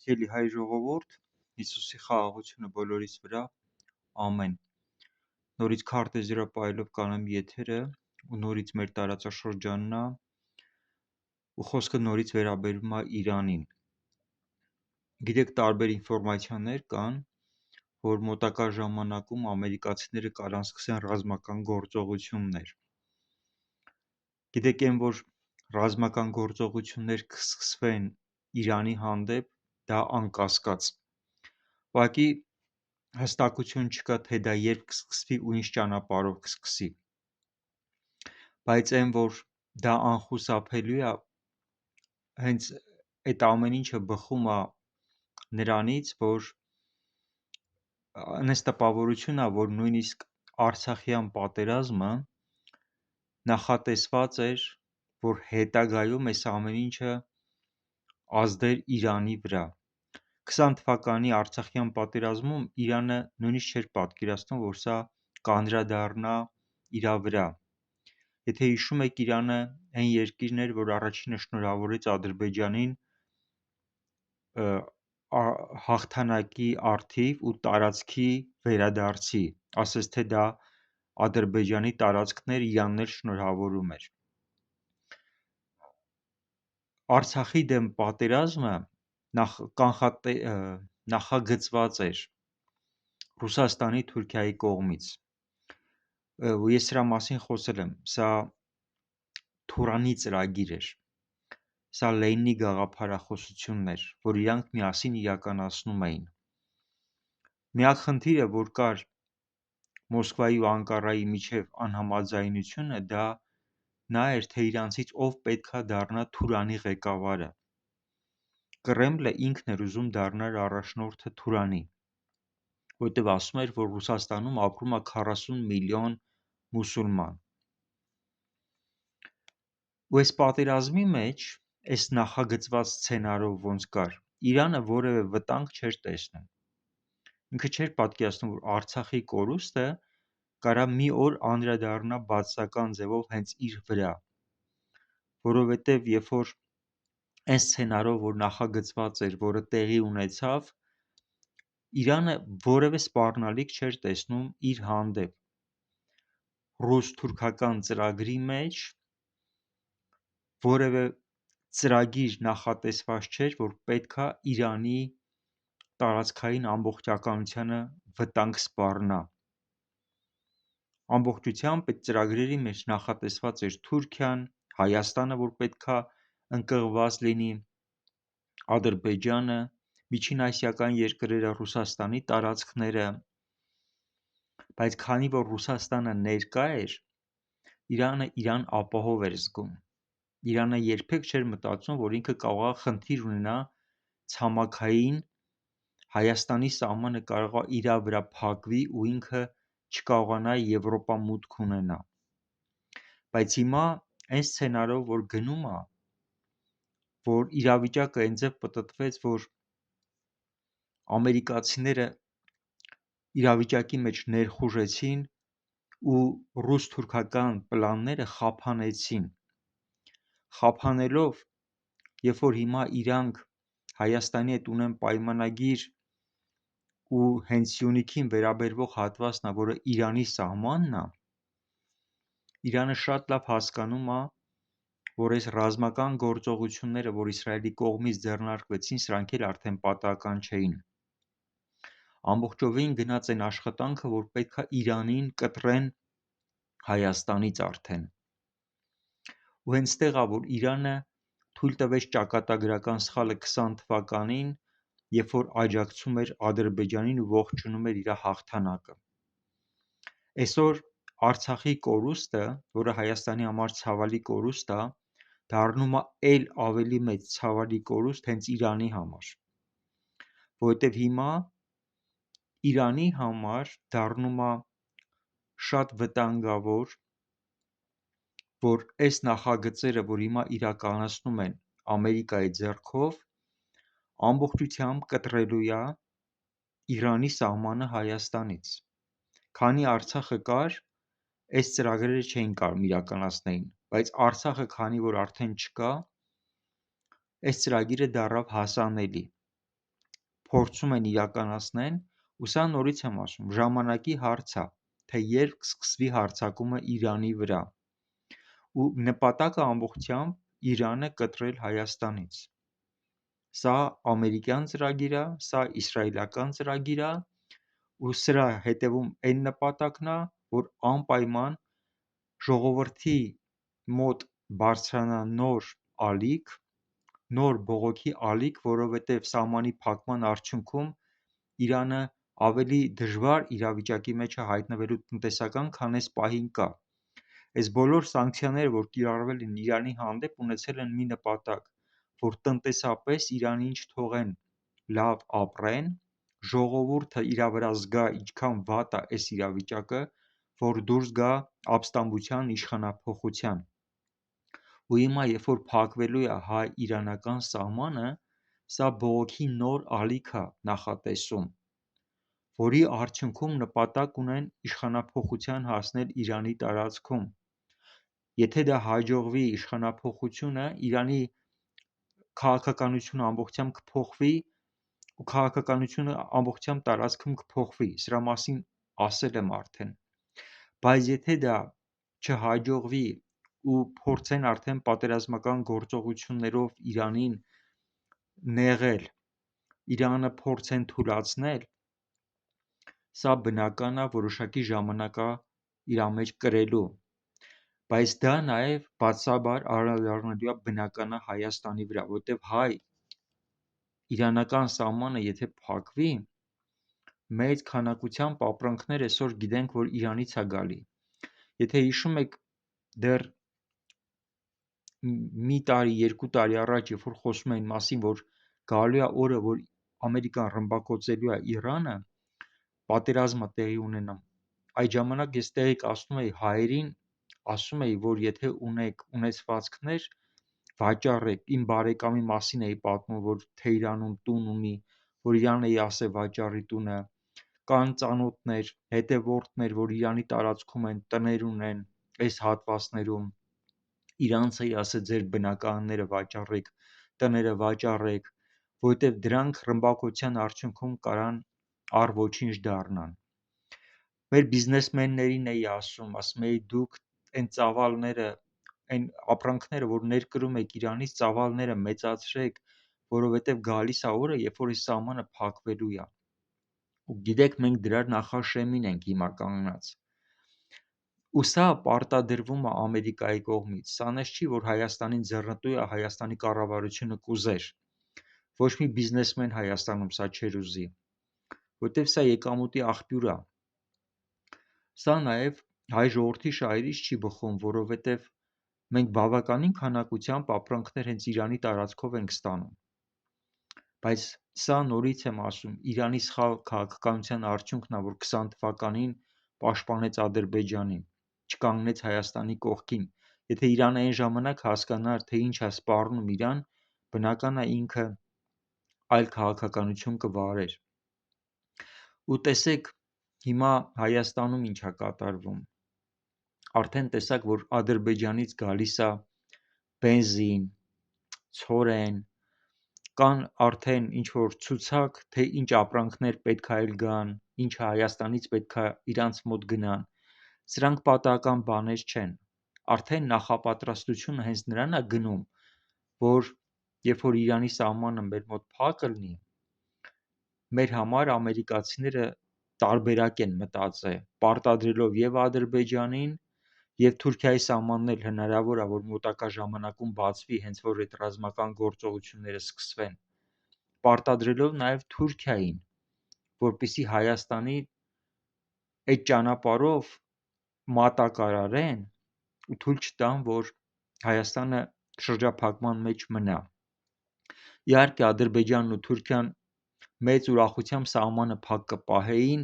Սիրելի հայ ժողովուրդ, Հիսուսի խաղաղությունը բոլորիս վրա, ամեն։ Նորից քարտեզրապայելով կանեմ եթերը ու նորից մեր տարածաշրջանն է ու խոսքը նորից վերաբերում է Իրանին։ Գիտեք, տարբեր ինֆորմացիաներ կան, որ մոտակա ժամանակում ամերիկացիները կարան սկսեն ռազմական գործողություններ։ Գիտեք, այն որ ռազմական գործողություններ կսկսվեն Իրանի հանդեպ, դա անկասկած։ Ուղղակի հստակություն չկա, թե դա երբ կսկսվի ու ինչ ճանապարհով կսկսի։ Բայց այն, որ դա անխուսափելի է, հենց այդ ամեն ինչը բխում է նրանից, որ այնպես տպավորություն է, որ նույնիսկ Արցախյան պատերազմը նախատեսված էր, որ հետագայում այս ամեն ինչը ազդեր Իրանի վրա։ 20 թվականի Արցախյան պատերազմում Իրանը նույնիսկ չէր պատկերացնում, որ սա կանդրադառնա իրա վրա։ Եթե հիշում եք, Իրանը այն երկիրն էր, որ առաջինը շնորհավորեց Ադրբեջանին հաղթանակի առթիվ ու տարածքի վերադարձի, ասաց, թե դա Ադրբեջանի տարածքն էր, Իրանն էլ շնորհավորում էր։ Արցախի դեմ պատերազմը նախագծված էր Ռուսաստանի, Թուրքիայի կողմից։ Ու ես սրա մասին խոսել եմ, սա Թուրանի ծրագիր էր։ Սա Լենինի գաղափարախոսությունն էր, որ իրանք միասին իրականացնում էին։ Միակ խնդիրը, որ կար Մոսկվայի ու Անկարայի միջև անհամաձայնությունը, դա նա էր, թե իրանցից ով պետքա դառնա Թուրանի ղեկավարը։ Կրեմլը ինքն էր ուզում դառնար առաջնորդը Թուրանի, որովհետև ասում էր, որ Ռուսաստանում ապրում է 40 միլիոն մուսուլման։ Ու այս պատերազմի մեջ, այս նախագծված սցենարով ոնց կար, Իրանը որևէ վտանգ չէր տեսնում։ Ինքը չէր պատկերացնում, որ Արցախի կորուստը կարա մի օր անդրադառնա բացասական ձևով հենց իր վրա, որովհետև երբ որ այն սցենարով, որ նախագծված էր, որը տեղի ունեցավ, Իրանը որևէ սպառնալիք չէր տեսնում իր հանդեպ։ Ռուս-թուրքական ծրագրի մեջ որևէ ծրագիր նախատեսված չէր, որ պետքա Իրանի տարածքային ամբողջականությանը վտանգ սպառնա։ Ամբողջությամբ այդ ծրագրերի մեջ նախատեսված էր Թուրքիան, Հայաստանը, որ պետքա ընկղված լինի, Ադրբեջանը, միջինասիական երկրները, Ռուսաստանի տարածքները, բայց քանի որ Ռուսաստանը ներկա էր, Իրանը իրան ապահով էր զգում։ Իրանը երբեք չէր մտածում, որ ինքը կարող է խնդիր ունենա ցամաքային, Հայաստանի սահմանը կարող է իրա վրա փակվի ու ինքը չկարողանա Եվրոպա մուտք ունենա։ Բայց հիմա այն սցենարով, որ գնում է, որ իրավիճակը այնձև պտտվեց, որ ամերիկացիները իրավիճակի մեջ ներխուժեցին ու ռուս-թուրքական պլանները խափանեցին։ Խափանելով, երբ որ հիմա իրանք Հայաստանի հետ ունեն պայմանագիր ու հենց Սյունիքին վերաբերվող հատվածն է, որը Իրանի սահմանն է, Իրանը շատ լավ հասկանում է, որ այս ռազմական գործողությունները, որ Իսրայելի կողմից ձեռնարկվեցին, սրանք էլ արդեն պատահական չէին։ Ամբողջովին գնաց այն աշխատանքը, որ պետքա Իրանին կտրեն Հայաստանից արդեն։ Ու հենց ստեղ է, որ Իրանը թույլ տվեց ճակատագրական սխալը 20 թվականին, երբ որ աջակցում էր Ադրբեջանին ու ողջունում էր իր հաղթանակը։ Այսօր Արցախի կորուստը, որը Հայաստանի համար ցավալի կորուստ է, դառնում է էլ ավելի մեծ ցավալի կորուստ հենց Իրանի համար, որովհետև հիմա Իրանի համար դառնում է շատ վտանգավոր, որ այս նախագծերը, որ հիմա իրականացնում են Ամերիկայի ձեռքով, ամբողջությամբ կտրելու է Իրանի սահմանը Հայաստանից։ Քանի Արցախը կար, այս ծրագրերը չէին կարող իրականացնել, բայց Արցախը քանի որ արդեն չկա, այս ծրագիրը դառավ հասանելի։ փորձում են իրականացնեն, ու սա նորից եմ ասում, ժամանակի հարց է, թե երբ կսկսվի հարձակումը Իրանի վրա, ու նպատակը ամբողջությամբ Իրանը կտրել Հայաստանից։ Սա ամերիկյան ծրագիր է, սա իսրայելական ծրագիր է, ու սրա հետևում այն նպատակն է, որ անպայման ժողովրդի մոտ բարձրանա նոր ալիք, նոր բողոքի ալիք, որովհետև սահմանի փակման արդյունքում Իրանը ավելի դժվար իրավիճակի մեջ է հայտնվելու տնտեսական, քան այս պահին կա։ Այս բոլոր սանկցիաները, որ կիրառվել են Իրանի հանդեպ, ունեցել են մի նպատակ, որ տնտեսապես Իրանին չթողեն լավ ապրեն, ժողովուրդը իրա վրա զգա ինչքան վատ է այս իրավիճակը, որ դուրս գա ապստամբության, իշխանափոխության։ Ու հիմա, երբ որ փակվելու է հայ-իրանական սահմանը, սա բողոքի նոր ալիք է նախատեսում, որի արդյունքում նպատակ ունեն իշխանափոխության հասնել Իրանի տարածքում։ Եթե դա հաջողվի իշխանափոխությունը, Իրանի քաղաքականությունը ամբողջությամբ կփոխվի, ու քաղաքականությունը ամբողջությամբ տարածքում կփոխվի, սրա մասին ասել եմ արդեն։ Բայց եթե դա չհաջողվի ու փորձեն արդեն պատերազմական գործողություններով Իրանին նեղել, Իրանը փորձեն թուլացնել, սա բնական է, որոշակի ժամանակ է իրա մեջ կրելու, բայց դա նաև բացաբար անդրադառնալու է բնական է Հայաստանի վրա, որտեղ հայ-իրանական սահմանը եթե փակվի, մեծ քանակությամբ ապրանքներ այսօր գիտենք, որ Իրանից է գալի։ Եթե հիշում եք, դեռ մի տարի, երկու տարի առաջ, երբ որ խոսում էին մասին, որ գալու է օրը, որ Ամերիկան ռմբակոծելու է Իրանը, պատերազմը տեղի ունենա, այդ ժամանակ ես տեղեկացնում էի հայերին, ասում էի, որ եթե ունեք ունեցվածքներ, վաճառեք, իմ բարեկամի մասին էի պատմում, որ Թեհրանում տուն ունի, որ Իրանն էի ասել վաճառի տունը, կան ծանոթներ, հետևորդներ, որ Իրանի տարածքում են, տներ ունեն այս հատվածներում, իրանց էի ասել ձեր բնակարանները վաճառեք, տները վաճառեք, որովհետև դրանք ռմբակոծության արդյունքում կարան առ ոչինչ դառնան։ Մեր բիզնեսմեններին էի ասում էի դուք այն ծավալները, այն ապրանքները, որ ներկրում եք Իրանից, ծավալները մեծացրեք, որովհետև գալիս է օրը, երբ որ այս սահմանը փակվելու է։ Ու գիտեք, մենք դրա նախաշեմին ենք հիմա կանգնած։ Ու սա պարտադրվում է Ամերիկայի կողմից, սա նես չի, որ Հայաստանին ձեռնտու է Հայաստանի կառավարությունը կուզեր, ոչ մի բիզնեսմեն Հայաստանում սա չէր ուզի, որտև սա եկամուտի աղբյուր է։ Սա նաև հայ ժողովրդի շահերից չի բխում, որովհետև մենք բավականին քանակությամբ ապրանքներ հենց Իրանի տարածքով ենք ստանում։ Բայց սա նորից եմ ասում, Իրանի սխալ քաղաքականության արդյունքն է, որ 20 թվականին պաշտպանեց Ադրբեջանին, չկանգնեց Հայաստանի կողքին։ Եթե Իրանը այն ժամանակ հասկանար, թե ինչ է սպառնում իրան, բնական է ինքը այլ քաղաքականություն կվարեր։ Ու տեսեք, հիմա Հայաստանում ինչ է կատարվում։ Արդեն տեսակ, որ Ադրբեջանից գալիս է բենզին, ցորեն, կան արդեն ինչ-որ ցուցակ, թե ինչ ապրանքներ պետք է այլ գան, ինչը Հայաստանից պետք է իրանց մոտ գնան։ Սրանք պատահական բաներ չեն։ Արդեն նախապատրաստությունը հենց նրան է գնում, որ երբ որ Իրանի սահմանը մեր մոտ փակ լինի, մեր համար ամերիկացիները տարբերակ են մտածել, պարտադրելով և Ադրբեջանին, և Թուրքիայի սահմանն էլ հնարավոր է, որ մոտակա ժամանակում բացվի, հենց որ այդ ռազմական գործողությունները սկսվեն, պարտադրելով նաև Թուրքիային, որպեսզի Հայաստանի այդ ճանապարհով մատակարարեն ու թույլ չտան, որ Հայաստանը շրջափակման մեջ մնա։ Իհարկե, Ադրբեջանն ու Թուրքիան մեծ ուրախությամբ սահմանը փակ կպահեին,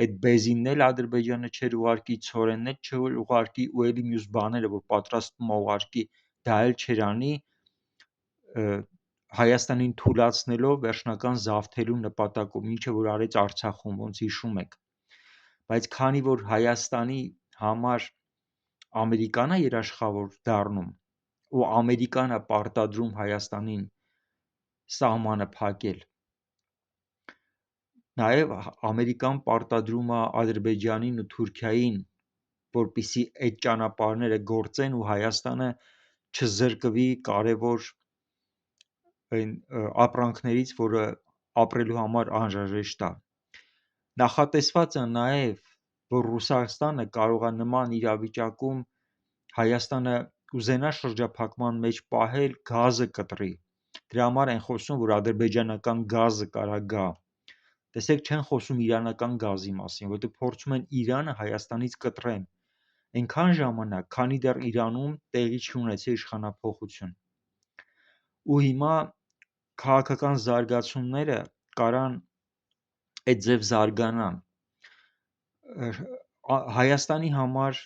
այդ բենզինն էլ Ադրբեջանը չէր ուղարկի, ցորենն էլ չէր ուղարկի, ու էլի մյուս բաները, որ պատրաստվում է ուղարկի, դա էլ չէր անի, Հայաստանին թուլացնելով, վերջնական զավթելու նպատակով, ինչը որ արեց Արցախում, ոնց հիշում եք։ Բայց քանի որ Հայաստանի համար Ամերիկան է երաշխավոր դառնում, ու Ամերիկան է պարտադրում Հայաստանին սահմանը փակել, Նաև Ամերիկան պարտադրում է Ադրբեջանին ու Թուրքիային, որպեսզի այդ ճանապարհները գործեն ու Հայաստանը չզրկվի կարևոր այն ապրանքներից, որը ապրելու համար անհրաժեշտ է։ Նախատեսված է նաև, որ Ռուսաստանը կարող է նման իրավիճակում Հայաստանը ուզենա շրջափակման մեջ պահել, գազը կտրի։ Դրա համար են խոսում, որ ադրբեջանական գազը կարա գա։ Տեսեք, չեն խոսում իրանական գազի մասին, որտեղ փորձում են Իրանը Հայաստանից կտրեն այնքան ժամանակ, քանի դեռ Իրանում տեղի չունեցել իշխանափոխություն։ Ու հիմա քաղաքական զարգացումները կարան այդ ձև զարգանան։ Հայաստանի համար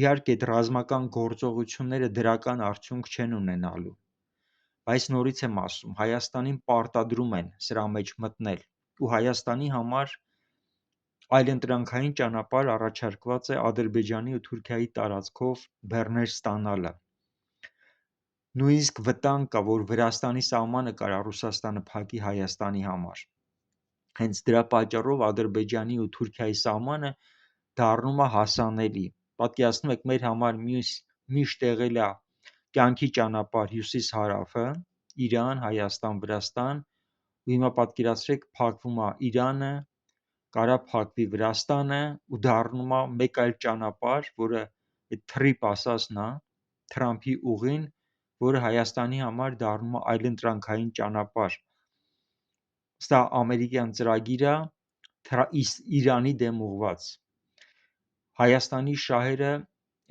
իհարկե այդ ռազմական գործողությունները դրական արդյունք չեն ունենալու, բայց նորից եմ ասում, Հայաստանին պարտադրում են սրա մեջ մտնել, ու Հայաստանի համար այլընտրանքային ճանապարհ առաջարկված է Ադրբեջանի ու Թուրքիայի տարածքով բեռներ ստանալը։ Նույնիսկ վտանգ կա, որ Վրաստանի սահմանը կարա Ռուսաստանը փակի Հայաստանի համար։ Հենց դրա պատճառով Ադրբեջանի ու Թուրքիայի սահմանը դառնում է հասանելի։ Պատկերացնում եք, մեր համար միշտ եղել է կյանքի ճանապարհ հյուսիս-հարավը, Իրան, Հայաստան, Վրաստան, ու հիմա պատկերացրեք, փակվում է Իրանը, կարա փակվի Վրաստանը ու դառնում է մեկ այլ ճանապարհ, որը այդ թրիպ ասածն է, Թրամփի ուղին, որը Հայաստանի համար դառնում է այլընտրանքային ճանապարհ։ Սա ամերիկյան ծրագիր է Իրանի դեմ ուղղված։ Հայաստանի շահերը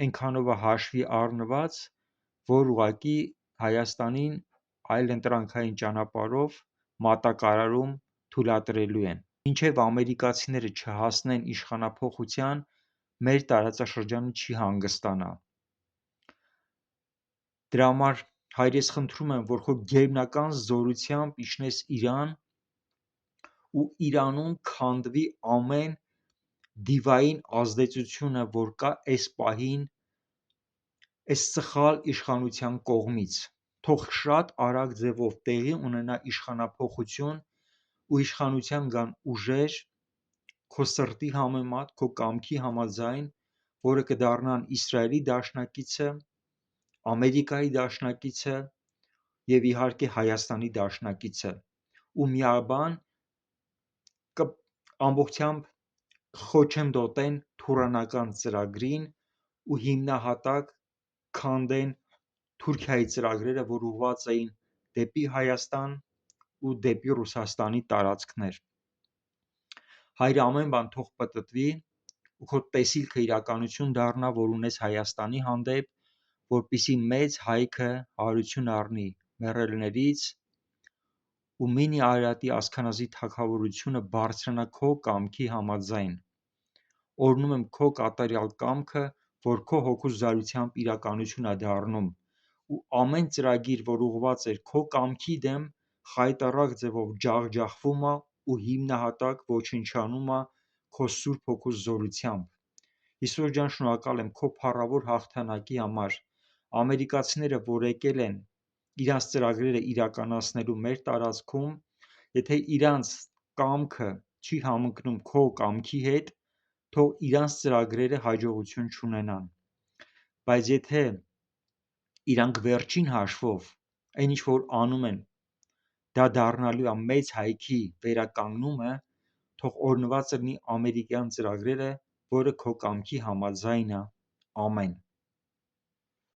այնքանով է հաշվի առնված, որ ուղղակի Հայաստանին այլընտրանքային ճանապարհով մատակարարում թույլատրելու են։ Մինչև ամերիկացիները չհասնեն իշխանափոխության, մեր տարածաշրջանը չի հանգստանա։ Դրա համար հայրես խնդրում եմ, որ քո գերբնական զորությամբ իջնես Իրան ու Իրանում քանդվի ամեն դիվային ազդեցությունը, որ կա այս պահին այս սխալ իշխանության կողմից։ Թող շատ արագ ձևով տեղի ունենա իշխանափոխություն ու իշխանության գան ուժեր քո սրտի համեմատ, քո կամքի համաձայն, որը կդառնան Իսրայելի դաշնակիցը, Ամերիկայի դաշնակիցը և իհարկե Հայաստանի դաշնակիցը, ու միաբան ամբողջությամբ խոչընդոտեն Թուրանական ծրագրին ու հիմնահատակ քանդեն Թուրքիայի ծրագրերը, որ ուղղված էին դեպի Հայաստան ու դեպի Ռուսաստանի տարածքներ։ Հայրը ամեն բան թող պտտվի ու քո տեսիլքը իրականություն դառնա, որ ունես Հայաստանի հանդեպ, որպեսզի մեծ հայքը հարություն առնի մեռելներից ու Մինի Արարատի ասքանազի թագավորությունը բարձրանա քո կամքի համաձայն։ Օրհնում եմ քո կատարյալ կամքը, որ քո հոգու զարությամբ իրականություն է դառնում, ու ամեն ծրագիր, որ ուղղված էր քո կամքի դեմ, խայտառակ ձևով ջախջախվում է ու հիմնահատակ ոչնչանում է քո Սուրբ Հոգու զորությամբ։ Հիսուս ջան, շնորհակալ եմ քո փառավոր հաղթանակի համար։ Ամերիկացիները, որ եկել են իրանց ծրագրերը իրականացնելու մեր տարածքում, եթե իրանց կամքը չի համընկնում քո կամքի հետ, թող իրանց ծրագրերը հաջողություն չունենան։ Բայց եթե իրանք վերջին հաշվով այն ինչ որ անում են, դա դառնալու է մեծ հայքի վերականգնումը, թող օրհնված լինի ամերիկյան ծրագրերը, որը քո կամքի համաձայն է։ Ամեն։